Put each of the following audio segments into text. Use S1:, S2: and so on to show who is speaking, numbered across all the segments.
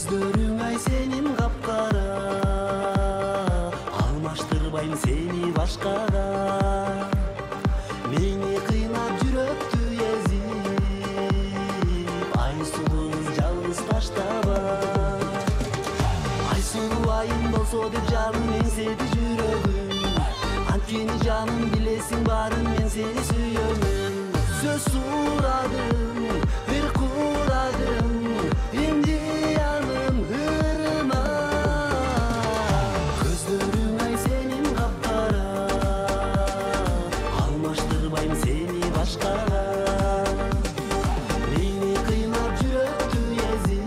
S1: Көздөрүң ай сенин капкара, алмаштырбайм сени башкага. Мени кыйнап жүрөктү эзип, Айсулуң жалгыз таштаба. Айсулуу айым болсо деп жаным эңседи жүрөгүм. Анткени жаным билесиң баарын мен сени сүйөмүн. Сөз сурадым, бир куурадым, эмди анын ырыма. Көздөрүң ай сенин капкара, алмаштырбайм сени башкага. Мени кыйнап жүрөктү эзип,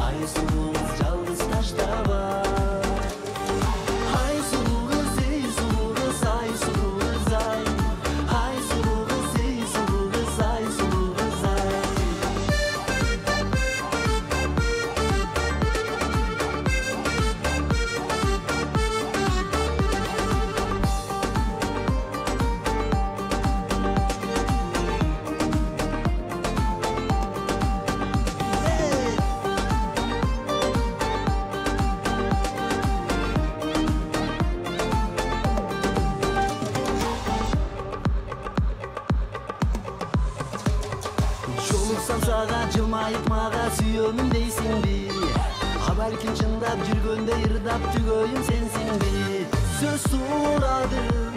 S1: Айсулуу жалгыз таштаба. Айсулуу кыз, эй сулуу кыз, Айсулуу кыз ай. Айсулуу кыз, эй сулуу кыз, Айсулуу кыз ай. Жолуксам сага жылмайып мага сүйөмүн дейсиңби? А балким чындап жүргөндө ырдап түгөйүм сенсиңби? Сөз сурадым,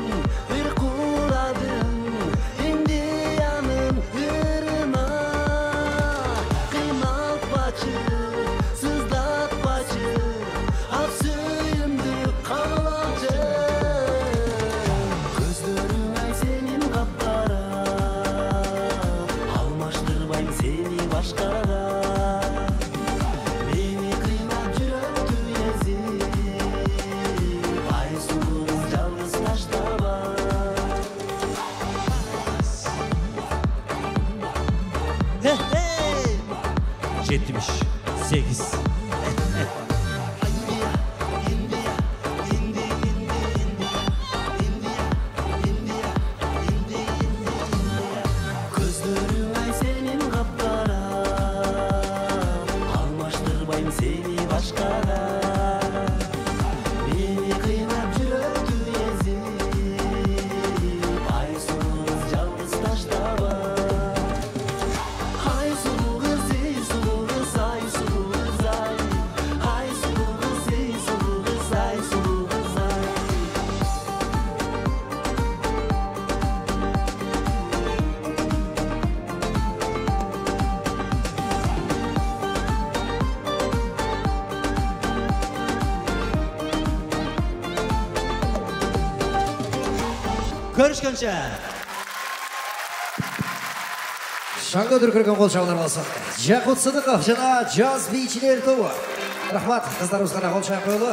S1: бир куурадым, эмди анын ырыма. Кыйналтпачы, сыздатпачы, ак сүйүмдү кабыл алчы. Көздөрүң ай сенин капкара, алмаштырбайм сени башкага. Мени кыйнап жүрөктү эзип, Айсулуу жалгыз таштаба.
S2: Hey! 78.
S1: Көздөрүң ай сенин капкара, алмаштырбайм сени башкага. Мени кыйнап жүрөктү эзип, Айсулуу жалгыз таштаба. Айсулуу кыз, эй сулуу кыз, Айсулуу кыз ай. Айсулуу кыз, эй сулуу кыз, Айсулуу кыз ай.
S2: Көрүшкөнчө.
S3: Шаңғы дүркірген қол шағылар болсын. Жақут Сыдықов жана Джаз бейчілер тобы. Рахмат, қыздарымызға қол шағын қойылы.